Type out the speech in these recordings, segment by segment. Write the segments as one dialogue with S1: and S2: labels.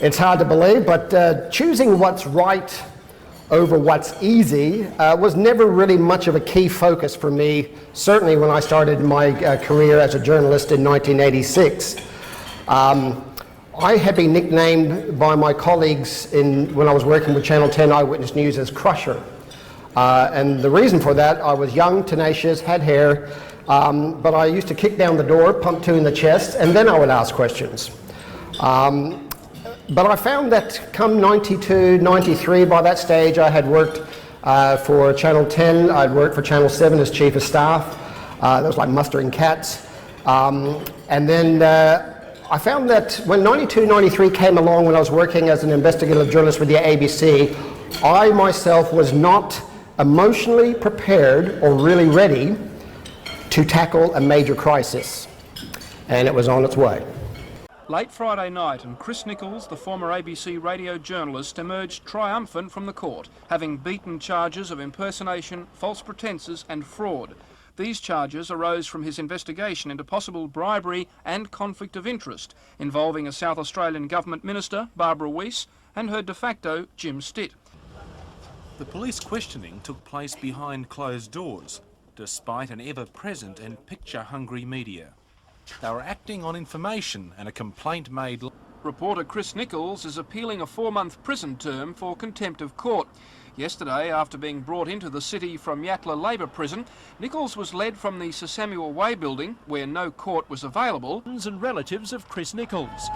S1: It's hard to believe, but choosing what's right over what's easy was never really much of a key focus for me, certainly when I started my career as a journalist in 1986. I had been nicknamed by my colleagues when I was working with Channel 10 Eyewitness News as Crusher. And the reason for that, I was young, tenacious, had hair, but I used to kick down the door, pump two in the chest, and then I would ask questions. But I found that come 92, 93, by that stage I had worked for Channel 10, I'd worked for Channel 7 as Chief of Staff. That was like mustering cats. And then I found that when 92, 93 came along, when I was working as an investigative journalist with the ABC, I myself was not emotionally prepared or really ready to tackle a major crisis. And it was on its way.
S2: Late Friday night, and Chris Nicholls, the former ABC radio journalist, emerged triumphant from the court, having beaten charges of impersonation, false pretences and fraud. These charges arose from his investigation into possible bribery and conflict of interest involving a South Australian government minister, Barbara Weiss, and her de facto, Jim Stitt.
S3: The police questioning took place behind closed doors, despite an ever-present and picture-hungry media. They were acting on information and a complaint made.
S2: Reporter Chris Nicholls is appealing a 4-month prison term for contempt of court. Yesterday, after being brought into the city from Yatala Labor Prison, Nicholls was led from the Sir Samuel Way building, where no court was available,
S4: and relatives of Chris Nicholls.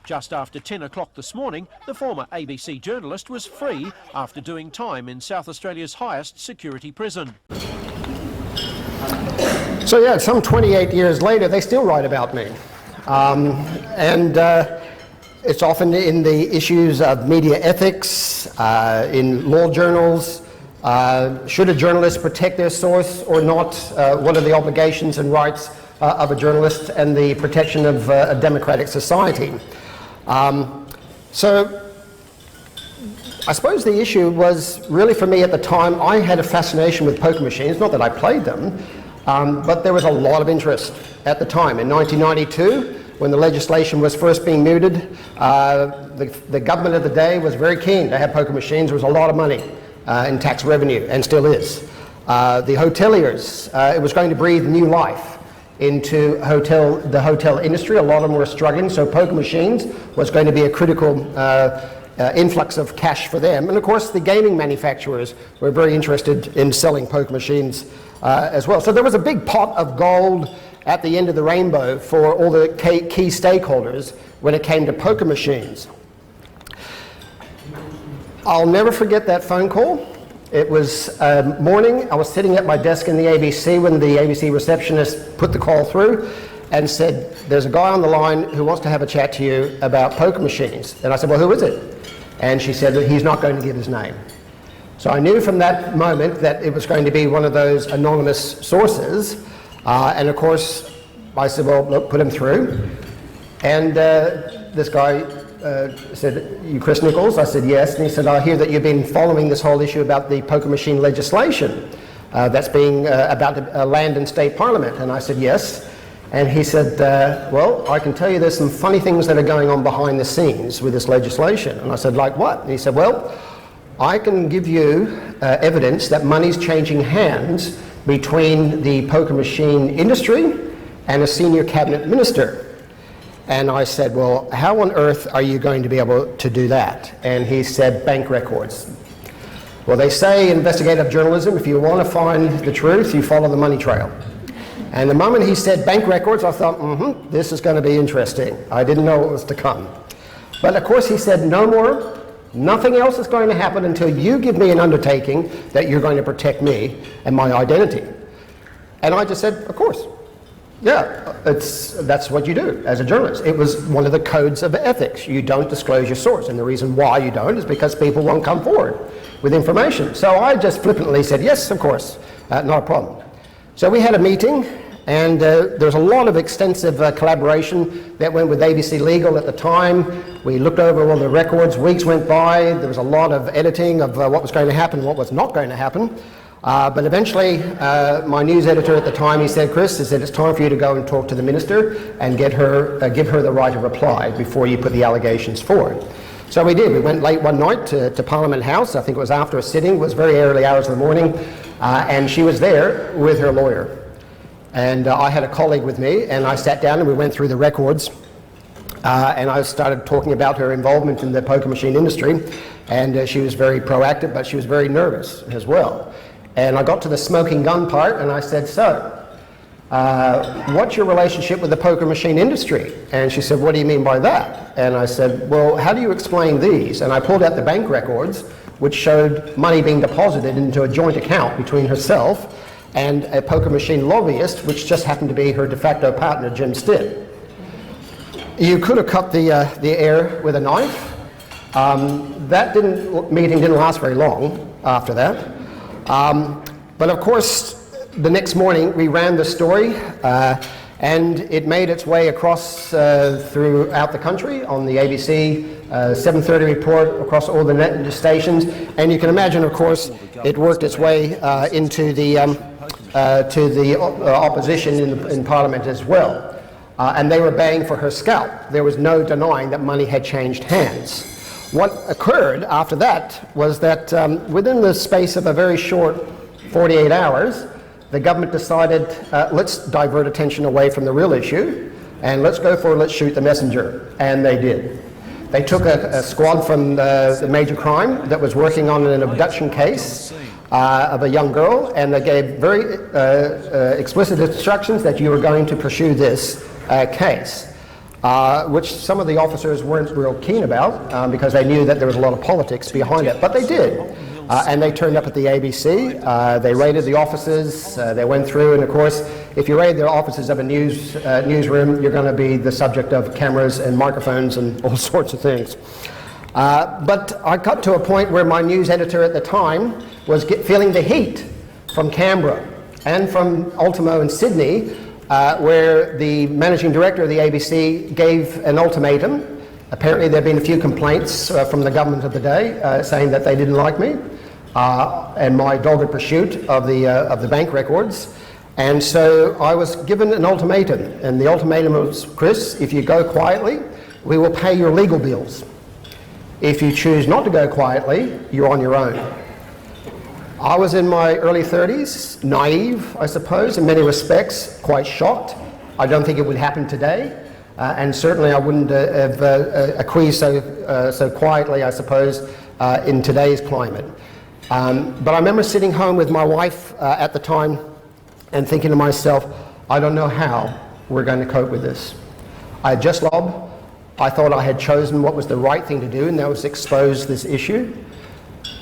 S4: Just after 10 o'clock this morning, the former ABC journalist was free after doing time in South Australia's highest security prison.
S1: So yeah, some 28 years later, they still write about me. It's often in the issues of media ethics, in law journals. Should a journalist protect their source or not? What are the obligations and rights of a journalist and the protection of a democratic society? So I suppose the issue was really, for me at the time, I had a fascination with poker machines, not that I played them, but there was a lot of interest at the time. In 1992, when the legislation was first being mooted, the government of the day was very keen to have poker machines. There was a lot of money in tax revenue, and still is. The hoteliers, it was going to breathe new life into the hotel industry. A lot of them were struggling, so poker machines was going to be a critical influx of cash for them. And of course, the gaming manufacturers were very interested in selling poker machines as well. So there was a big pot of gold at the end of the rainbow for all the key stakeholders when it came to poker machines. I'll never forget that phone call. It was morning. I was sitting at my desk in the ABC when the ABC receptionist put the call through and said, "There's a guy on the line who wants to have a chat to you about poker machines." And I said, "Well, who is it?" And she said that he's not going to give his name. So I knew from that moment that it was going to be one of those anonymous sources. And of course, I said, "Well, look, put him through." And this guy said, "You Chris Nicholls?" I said, "Yes." And he said, "I hear that you've been following this whole issue about the poker machine legislation that's being about the land and state parliament." And I said, "Yes." And he said, "Well, I can tell you there's some funny things that are going on behind the scenes with this legislation." And I said, "Like what?" And he said, "Well, I can give you evidence that money's changing hands between the poker machine industry and a senior cabinet minister." And I said, "Well, how on earth are you going to be able to do that?" And he said, "Bank records." Well, they say in investigative journalism, if you want to find the truth, you follow the money trail. And the moment he said bank records, I thought, this is going to be interesting. I didn't know what was to come. But of course he said, "No more. Nothing else is going to happen until you give me an undertaking that you're going to protect me and my identity." And I just said, "Of course. Yeah, that's what you do as a journalist." It was one of the codes of ethics. You don't disclose your source. And the reason why you don't is because people won't come forward with information. So I just flippantly said, "Yes, of course, not a problem." So we had a meeting, and there's a lot of extensive collaboration that went with ABC Legal at the time. We looked over all the records. Weeks went by. There was a lot of editing of what was going to happen, what was not going to happen. But eventually, my news editor at the time, he said, Chris, he said, it's time for you to go and talk to the minister and give her the right of reply before you put the allegations forward. So we did. We went late one night to Parliament House. I think it was after a sitting. It was very early hours of the morning. And she was there with her lawyer. And I had a colleague with me, and I sat down and we went through the records. And I started talking about her involvement in the poker machine industry. And she was very proactive, but she was very nervous as well. And I got to the smoking gun part, and I said, so, what's your relationship with the poker machine industry? And she said, what do you mean by that? And I said, well, how do you explain these? And I pulled out the bank records, which showed money being deposited into a joint account between herself and a poker machine lobbyist, which just happened to be her de facto partner, Jim Stitt. You could have cut the air with a knife. That meeting didn't last very long after that. But of course, the next morning we ran the story and it made its way across throughout the country on the ABC 7:30 report across all the net stations. And you can imagine, of course, it worked its way into the opposition in Parliament as well. And they were baying for her scalp. There was no denying that money had changed hands. What occurred after that was that within the space of a very short 48 hours, the government decided, let's divert attention away from the real issue, and let's shoot the messenger. And they did. They took a squad from the major crime that was working on an abduction case of a young girl, and they gave very explicit instructions that you were going to pursue this case. Which some of the officers weren't real keen about because they knew that there was a lot of politics behind it, but they did. And they turned up at the ABC, they raided the offices, they went through, and of course, if you raid the offices of a newsroom, you're going to be the subject of cameras and microphones and all sorts of things. But I got to a point where my news editor at the time was feeling the heat from Canberra and from Ultimo in Sydney, where the managing director of the ABC gave an ultimatum. Apparently there had been a few complaints from the government of the day saying that they didn't like me and my dogged pursuit of the bank records. And so I was given an ultimatum, and the ultimatum was, Chris, if you go quietly, we will pay your legal bills. If you choose not to go quietly, you're on your own. I was in my early 30s, naive, I suppose, in many respects, quite shocked. I don't think it would happen today, and certainly I wouldn't have acquiesced so quietly, I suppose, in today's climate. But I remember sitting home with my wife at the time and thinking to myself, I don't know how we're going to cope with this. I had just lobbed. I thought I had chosen what was the right thing to do, and that was expose this issue.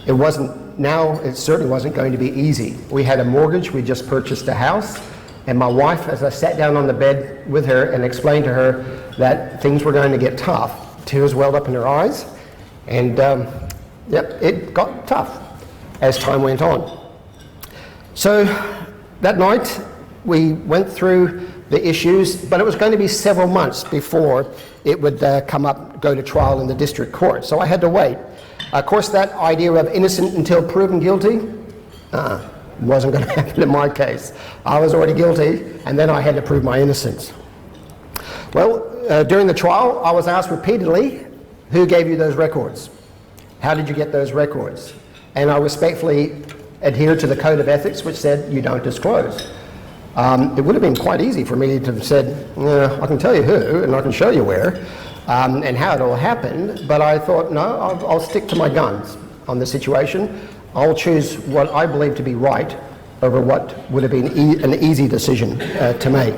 S1: It certainly wasn't going to be easy. We had a mortgage, we just purchased a house, and my wife, as I sat down on the bed with her and explained to her that things were going to get tough, tears welled up in her eyes, and it got tough as time went on. So that night, we went through the issues, but it was going to be several months before it would go to trial in the district court, so I had to wait. Of course, that idea of innocent until proven guilty wasn't going to happen in my case. I was already guilty, and then I had to prove my innocence. Well, during the trial, I was asked repeatedly, who gave you those records? How did you get those records? And I respectfully adhered to the code of ethics, which said you don't disclose. It would have been quite easy for me to have said, I can tell you who, and I can show you where. And how it all happened, but I thought, no, I'll stick to my guns on the situation. I'll choose what I believe to be right over what would have been an easy decision to make.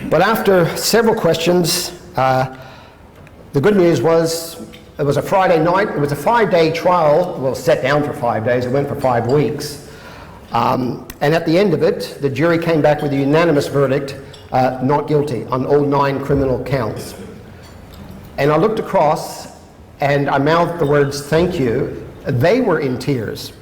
S1: But after several questions, the good news was it was a Friday night. It was a 5-day trial. Well, set down for 5 days. It went for 5 weeks. And at the end of it, the jury came back with a unanimous verdict, not guilty on all 9 criminal counts. And I looked across and I mouthed the words, thank you. They were in tears.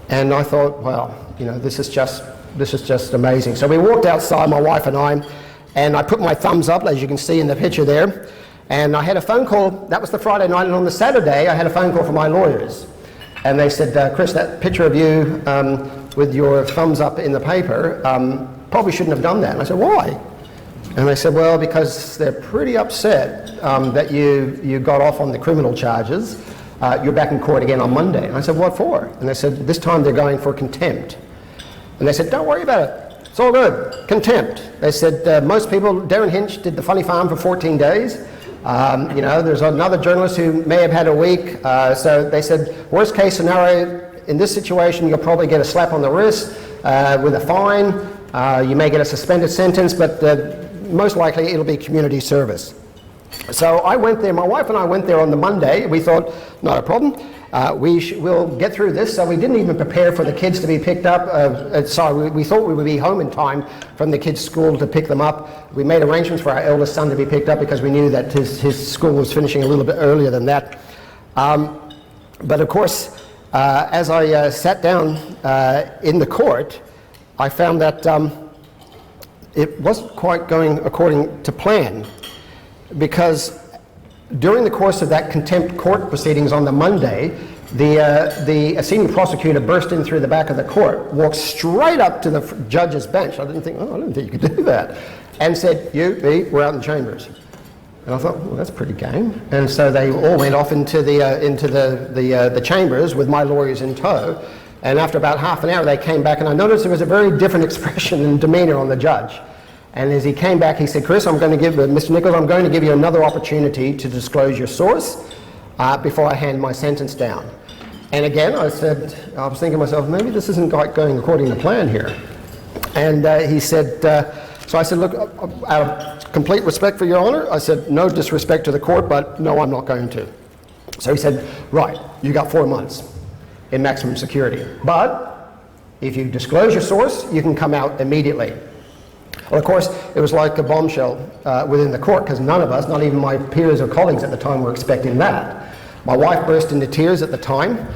S1: And I thought, well, this is just amazing. So we walked outside, my wife and I put my thumbs up, as you can see in the picture there. And I had a phone call. That was the Friday night, and on the Saturday, I had a phone call from my lawyers. And they said, Chris, that picture of you with your thumbs up in the paper, probably shouldn't have done that. And I said, why? And they said, well, because they're pretty upset that you got off on the criminal charges. You're back in court again on Monday. And I said, what for? And they said, this time they're going for contempt. And they said, don't worry about it. It's all good. Contempt. They said, most people, Darren Hinch did the Funny Farm for 14 days. You know, there's another journalist who may have had a week. So they said, worst case scenario, in this situation, you'll probably get a slap on the wrist with a fine. You may get a suspended sentence, but most likely it'll be community service. So I went there, my wife and I went there on the Monday. We thought, not a problem. We'll get through this. So we didn't even prepare for the kids to be picked up. We thought we would be home in time from the kids' school to pick them up. We made arrangements for our eldest son to be picked up because we knew that his school was finishing a little bit earlier than that. But of course, as I sat down in the court, I found that it wasn't quite going according to plan, because during the course of that contempt court proceedings on the Monday, the senior prosecutor burst in through the back of the court, walked straight up to the judge's bench. I didn't think you could do that, and said, "You, me, we're out in chambers." And I thought, well, that's pretty game. And so they all went off into the chambers with my lawyers in tow. And after about half an hour, they came back, and I noticed there was a very different expression and demeanor on the judge. And as he came back, he said, Chris, Mr. Nicholls, I'm going to give you another opportunity to disclose your source before I hand my sentence down. And again, I was thinking to myself, maybe this isn't quite going according to plan here. And he said, so I said, look, out of complete respect for your honor, I said, no disrespect to the court, but no, I'm not going to. So he said, right, you got 4 months in maximum security. But if you disclose your source, you can come out immediately. Well, of course, it was like a bombshell within the court, because none of us, not even my peers or colleagues at the time, were expecting that. My wife burst into tears at the time.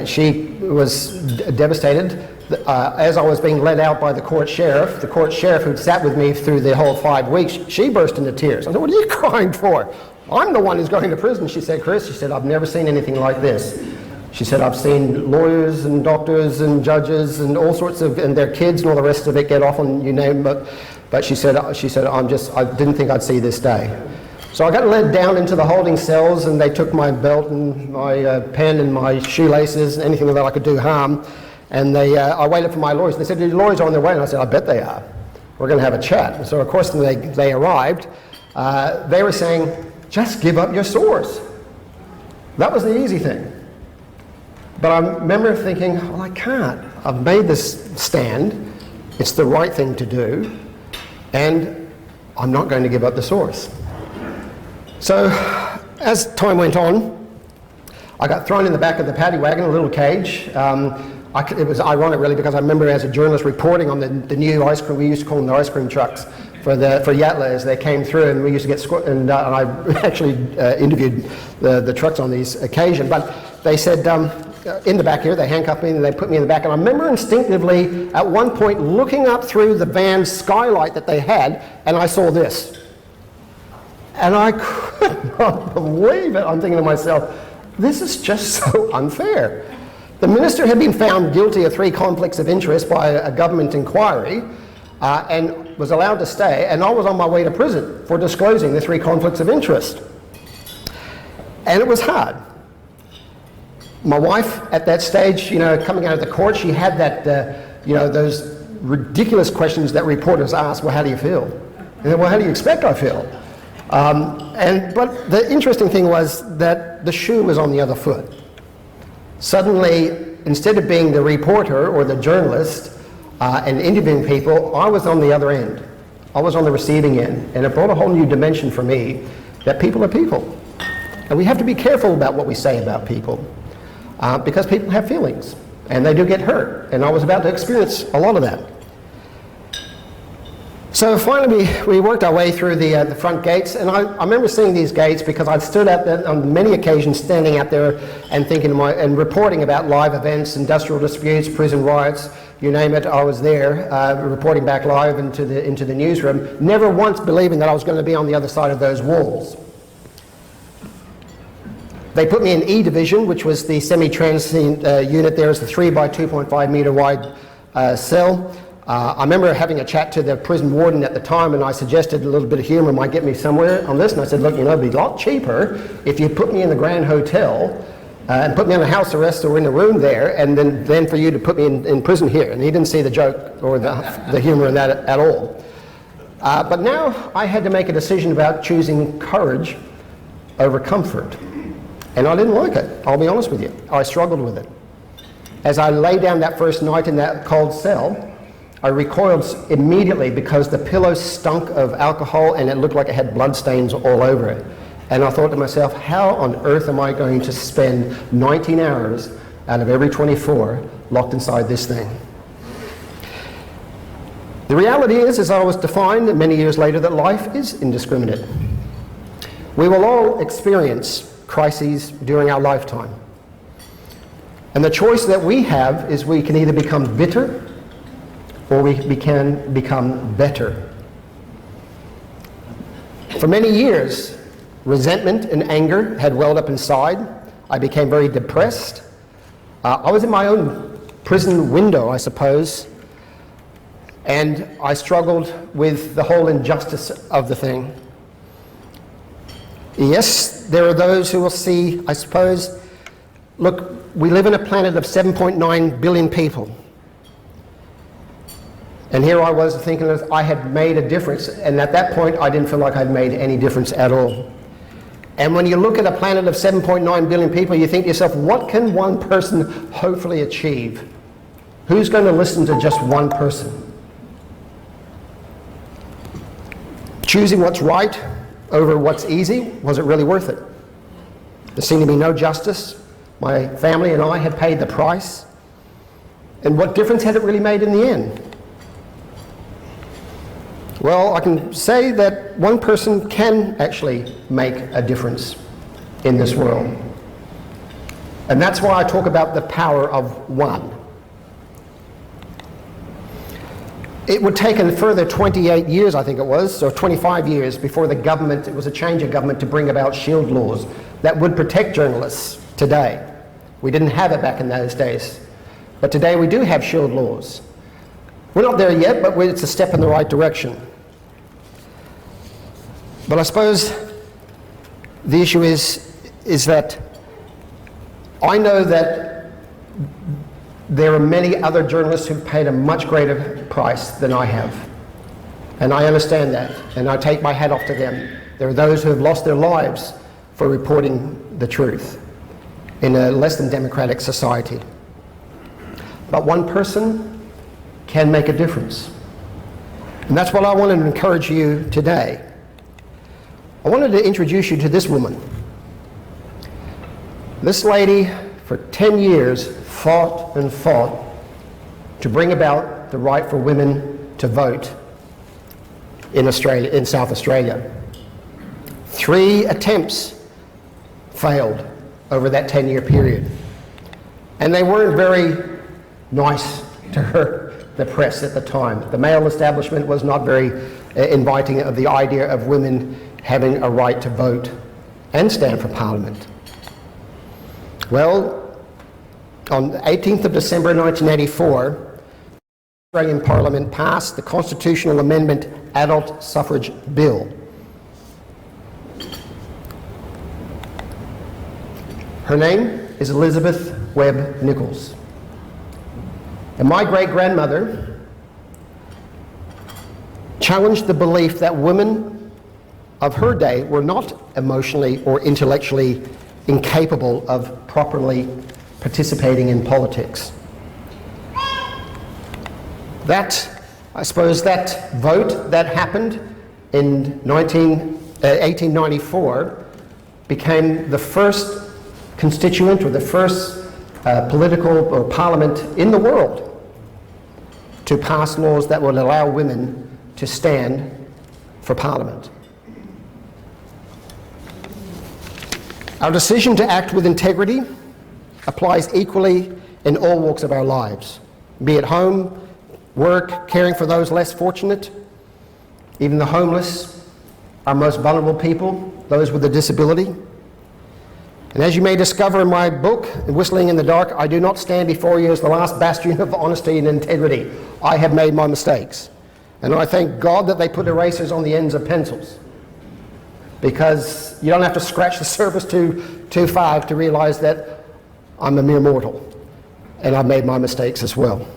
S1: She was devastated. As I was being led out by the court sheriff who'd sat with me through the whole 5 weeks, she burst into tears. I said, what are you crying for? I'm the one who's going to prison. She said, Chris, she said, I've never seen anything like this. She said, I've seen lawyers and doctors and judges and all sorts of, and their kids and all the rest of it get off on, you name it. But she said, I didn't think I'd see this day. So I got led down into the holding cells, and they took my belt and my pen and my shoelaces, anything that I could do harm. And I waited for my lawyers. They said, your lawyers are on their way. And I said, I bet they are. We're going to have a chat. And so of course they arrived. They were saying, just give up your source. That was the easy thing. But I remember thinking, well, I can't. I've made this stand. It's the right thing to do. And I'm not going to give up the source. So as time went on, I got thrown in the back of the paddy wagon, a little cage. It was ironic, really, because I remember as a journalist reporting on the new ice cream, we used to call them the ice cream trucks, for Yatla as they came through, and we used to get and I actually interviewed the trucks on these occasions. But they said, in the back here, they handcuffed me and they put me in the back. And I remember instinctively at one point looking up through the van's skylight that they had, and I saw this. And I could not believe it. I'm thinking to myself, this is just so unfair. The minister had been found guilty of 3 conflicts of interest by a government inquiry and was allowed to stay, and I was on my way to prison for disclosing the 3 conflicts of interest. And it was hard. My wife at that stage, coming out of the court, she had that, those ridiculous questions that reporters ask, well, how do you feel? And then, well, how do you expect I feel? But the interesting thing was that the shoe was on the other foot. Suddenly, instead of being the reporter or the journalist and interviewing people, I was on the other end. I was on the receiving end. And it brought a whole new dimension for me that people are people. And we have to be careful about what we say about people because people have feelings and they do get hurt. And I was about to experience a lot of that. So finally, we worked our way through the front gates, and I remember seeing these gates because I'd stood out there on many occasions, standing out there and thinking and reporting about live events, industrial disputes, prison riots, you name it. I was there reporting back live into the newsroom, never once believing that I was going to be on the other side of those walls. They put me in E division, which was the semi-transient unit. There is the 3 by 2.5 metre wide cell. I remember having a chat to the prison warden at the time, and I suggested a little bit of humour might get me somewhere on this, and I said, look, you know, it'd be a lot cheaper if you put me in the Grand Hotel and put me on a house arrest or in a room there, and then for you to put me in prison here. And he didn't see the joke or the humour in that at all. But now I had to make a decision about choosing courage over comfort. And I didn't like it, I'll be honest with you. I struggled with it. As I lay down that first night in that cold cell, I recoiled immediately because the pillow stunk of alcohol and it looked like it had blood stains all over it. And I thought to myself, how on earth am I going to spend 19 hours out of every 24 locked inside this thing? The reality is, as I was defined many years later, that life is indiscriminate. We will all experience crises during our lifetime. And the choice that we have is we can either become bitter or we can become better. For many years, resentment and anger had welled up inside. I became very depressed. I was in my own prison window, I suppose, and I struggled with the whole injustice of the thing. Yes, there are those who will see, I suppose, look, we live in a planet of 7.9 billion people. And here I was thinking that I had made a difference, and at that point I didn't feel like I'd made any difference at all. And when you look at a planet of 7.9 billion people, you think to yourself, what can one person hopefully achieve? Who's going to listen to just one person? Choosing what's right over what's easy, was it really worth it? There seemed to be no justice. My family and I had paid the price. And what difference had it really made in the end? Well, I can say that one person can actually make a difference in this world. And that's why I talk about the power of one. It would take a further 28 years, I think it was, or 25 years before the government, it was a change of government to bring about shield laws that would protect journalists today. We didn't have it back in those days. But today we do have shield laws. We're not there yet, but it's a step in the right direction. But I suppose the issue is that I know that there are many other journalists who've paid a much greater price than I have. And I understand that, and I take my hat off to them. There are those who have lost their lives for reporting the truth in a less than democratic society. But one person can make a difference. And that's what I wanted to encourage you today. I wanted to introduce you to this woman. This lady, for 10 years, fought and fought to bring about the right for women to vote in Australia, in South Australia. 3 attempts failed over that 10-year period. And they weren't very nice to her, the press at the time. The male establishment was not very inviting of the idea of women having a right to vote and stand for Parliament. Well, on the 18th of December 1984, the Australian Parliament passed the Constitutional Amendment Adult Suffrage Bill. Her name is Elizabeth Webb Nicholls. And my great-grandmother challenged the belief that women of her day were not emotionally or intellectually incapable of properly participating in politics. That, I suppose, that vote that happened in 1894 became the first constituent or the first political or parliament in the world to pass laws that would allow women to stand for Parliament. Our decision to act with integrity applies equally in all walks of our lives, be it home, work, caring for those less fortunate, even the homeless, our most vulnerable people, those with a disability. And as you may discover in my book, Whistling in the Dark, I do not stand before you as the last bastion of honesty and integrity. I have made my mistakes. And I thank God that they put erasers on the ends of pencils, because you don't have to scratch the surface too far to realize that I'm a mere mortal, and I've made my mistakes as well.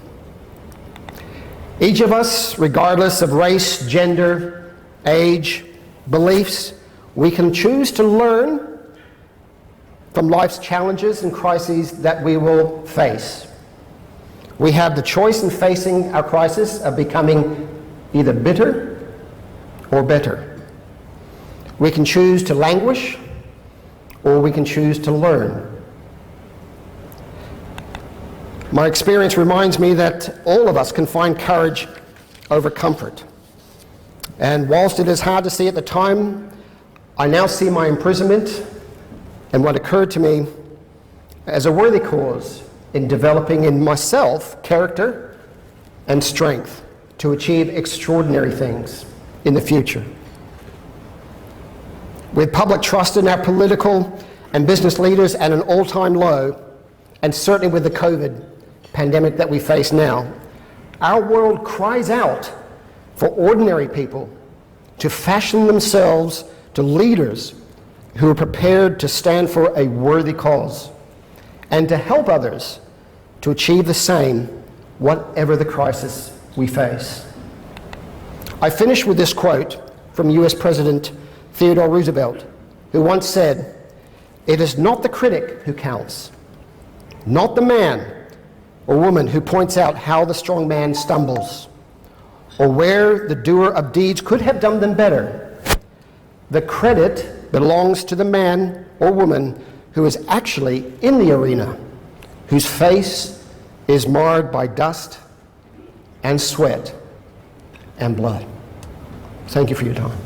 S1: Each of us, regardless of race, gender, age, beliefs, we can choose to learn from life's challenges and crises that we will face. We have the choice in facing our crisis of becoming either bitter or better. We can choose to languish, or we can choose to learn. My experience reminds me that all of us can find courage over comfort. And whilst it is hard to see at the time, I now see my imprisonment and what occurred to me as a worthy cause in developing in myself character and strength to achieve extraordinary things in the future. With public trust in our political and business leaders at an all-time low, and certainly with the COVID pandemic that we face now, our world cries out for ordinary people to fashion themselves to leaders who are prepared to stand for a worthy cause and to help others to achieve the same, whatever the crisis we face. I finish with this quote from US President Theodore Roosevelt, who once said, "It is not the critic who counts, not the man or woman who points out how the strong man stumbles, or where the doer of deeds could have done them better. The credit belongs to the man or woman who is actually in the arena, whose face is marred by dust and sweat and blood." Thank you for your time.